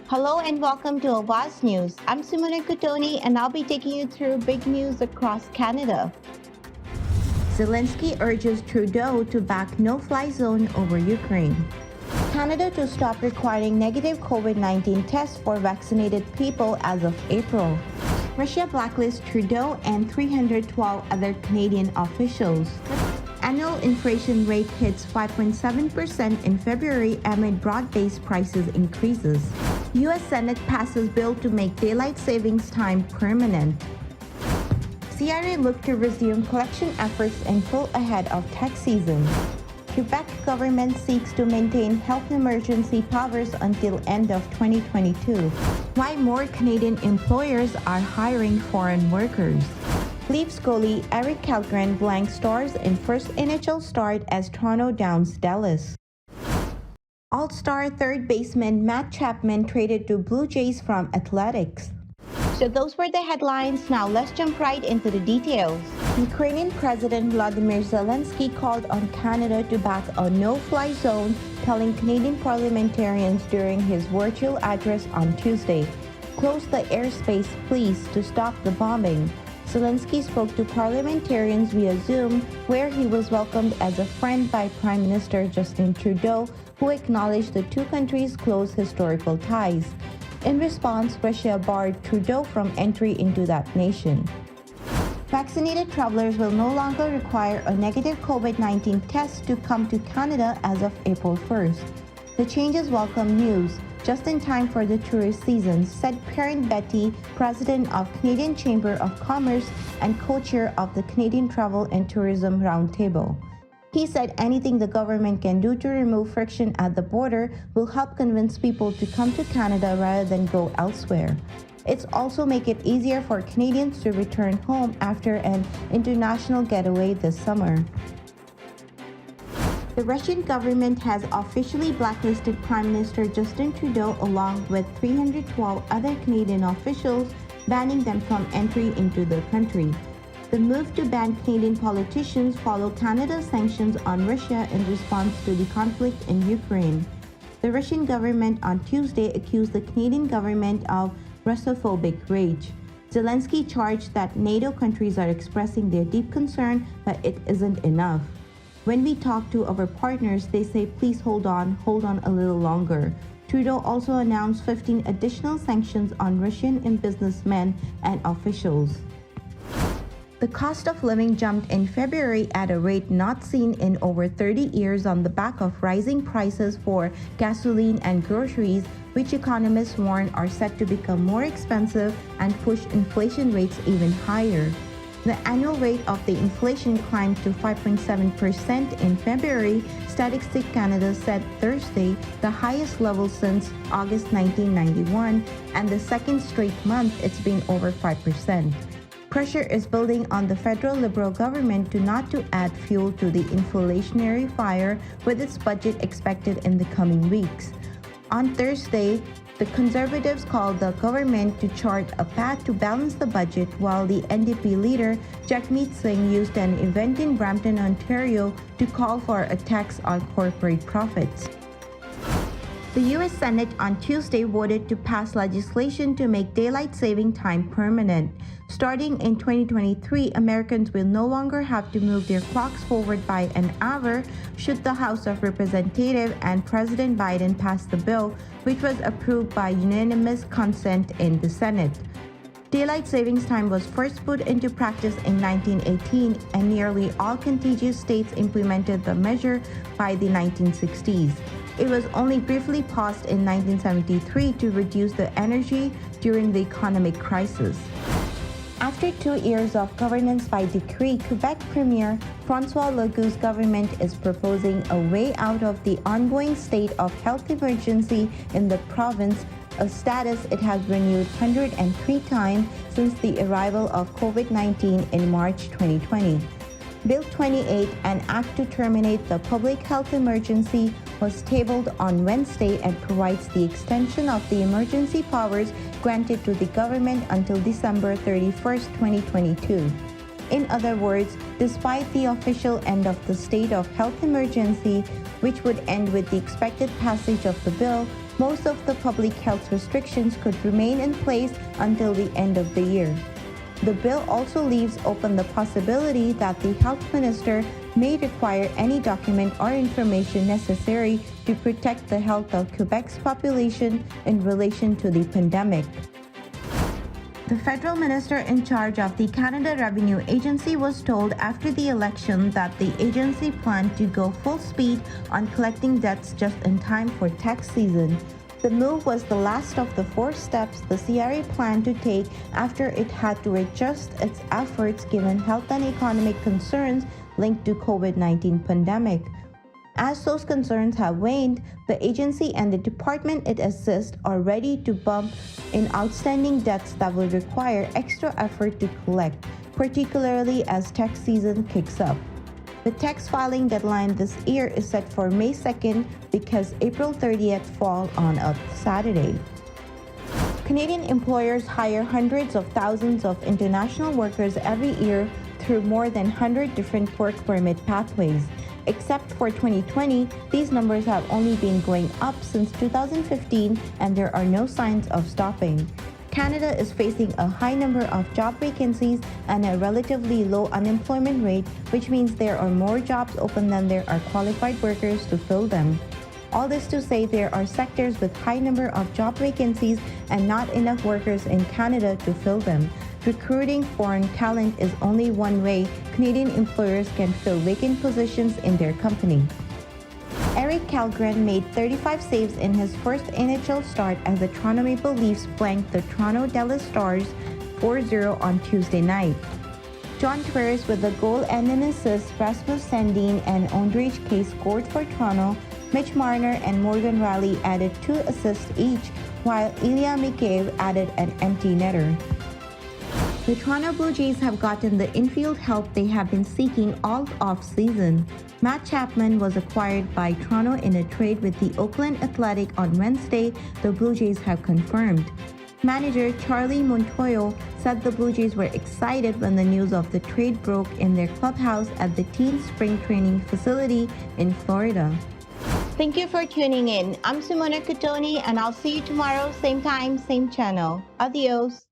Hello and welcome to Awaz News. I'm Simone Cotoni and I'll be taking you through big news across Canada. Zelensky urges Trudeau to back no-fly zone over Ukraine. Canada to stop requiring negative COVID-19 tests for vaccinated people as of April. Russia blacklists Trudeau and 312 other Canadian officials. Annual inflation rate hits 5.7% in February amid broad-based prices increases. U.S. Senate passes bill to make daylight savings time permanent. CRA look to resume collection efforts in full ahead of tax season. Quebec government seeks to maintain health emergency powers until end of 2022. Why more Canadian employers are hiring foreign workers. Leafs goalie Eric Kallgren blank stars in first NHL start as Toronto downs Dallas. All-star third baseman Matt Chapman traded to Blue Jays from Athletics. So those were the headlines. Now let's jump right into the details. Ukrainian President Volodymyr Zelensky called on Canada to back a no-fly zone, telling Canadian parliamentarians during his virtual address on Tuesday, "Close the airspace, please, to stop the bombing." Zelensky spoke to parliamentarians via Zoom, where he was welcomed as a friend by Prime Minister Justin Trudeau, who acknowledged the two countries' close historical ties. In response, Russia barred Trudeau from entry into that nation. Vaccinated travelers will no longer require a negative COVID-19 test to come to Canada as of April 1st. The change is welcome news, just in time for the tourist season, said Perrin Betty, president of Canadian Chamber of Commerce and co-chair of the Canadian Travel and Tourism Roundtable. He said anything the government can do to remove friction at the border will help convince people to come to Canada rather than go elsewhere. It's also make it easier for Canadians to return home after an international getaway this summer. The Russian government has officially blacklisted Prime Minister Justin Trudeau along with 312 other Canadian officials, banning them from entry into the country. The move to ban Canadian politicians follow Canada's sanctions on Russia in response to the conflict in Ukraine. The Russian government on Tuesday accused the Canadian government of Russophobic rage. Zelensky charged that NATO countries are expressing their deep concern, but it isn't enough. When we talk to our partners, they say, please hold on a little longer. Trudeau also announced 15 additional sanctions on Russian and businessmen and officials. The cost of living jumped in February at a rate not seen in over 30 years on the back of rising prices for gasoline and groceries, which economists warn are set to become more expensive and push inflation rates even higher. The annual rate of the inflation climbed to 5.7% in February, Statistics Canada said Thursday, the highest level since August 1991, and the second straight month it's been over 5%. Pressure is building on the federal Liberal government not to add fuel to the inflationary fire, with its budget expected in the coming weeks. On Thursday, the Conservatives called the government to chart a path to balance the budget, while the NDP leader, Jagmeet Singh, used an event in Brampton, Ontario, to call for a tax on corporate profits. The U.S. Senate on Tuesday voted to pass legislation to make daylight saving time permanent. Starting in 2023, Americans will no longer have to move their clocks forward by an hour should the House of Representatives and President Biden pass the bill, which was approved by unanimous consent in the Senate. Daylight savings time was first put into practice in 1918, and nearly all contiguous states implemented the measure by the 1960s. It was only briefly paused in 1973 to reduce the energy during the economic crisis. After 2 years of governance by decree, Quebec Premier François Legault's government is proposing a way out of the ongoing state of health emergency in the province, a status it has renewed 103 times since the arrival of COVID-19 in March 2020. Bill 28, an act to terminate the public health emergency, was tabled on Wednesday and provides the extension of the emergency powers granted to the government until December 31, 2022. In other words, despite the official end of the state of health emergency, which would end with the expected passage of the bill. Most of the public health restrictions could remain in place until the end of the year. The bill also leaves open the possibility that the health minister may require any document or information necessary to protect the health of Quebec's population in relation to the pandemic. The federal minister in charge of the Canada Revenue Agency was told after the election that the agency planned to go full speed on collecting debts just in time for tax season. The move was the last of the 4 steps the CRA planned to take after it had to adjust its efforts given health and economic concerns linked to COVID-19 pandemic. As those concerns have waned, the agency and the department it assists are ready to bump in outstanding debts that will require extra effort to collect, particularly as tax season kicks up. The tax filing deadline this year is set for May 2nd because April 30th fall on a Saturday. Canadian employers hire hundreds of thousands of international workers every year through more than 100 different work permit pathways. Except for 2020, these numbers have only been going up since 2015 and there are no signs of stopping. Canada is facing a high number of job vacancies and a relatively low unemployment rate, which means there are more jobs open than there are qualified workers to fill them. All this to say there are sectors with high number of job vacancies and not enough workers in Canada to fill them. Recruiting foreign talent is only one way Canadian employers can fill vacant positions in their company. Eric Kallgren made 35 saves in his first NHL start as the Toronto Maple Leafs blanked the Toronto Dallas Stars 4-0 on Tuesday night. John Tavares with a goal and an assist, Rasmus Sandin and Ondrej Kase scored for Toronto. Mitch Marner and Morgan Rielly added 2 assists each, while Ilya Mikheyev added an empty netter. The Toronto Blue Jays have gotten the infield help they have been seeking all off-season. Matt Chapman was acquired by Toronto in a trade with the Oakland Athletic on Wednesday, the Blue Jays have confirmed. Manager Charlie Montoyo said the Blue Jays were excited when the news of the trade broke in their clubhouse at the team spring training facility in Florida. Thank you for tuning in. I'm Simona Cotoni and I'll see you tomorrow, same time, same channel. Adios.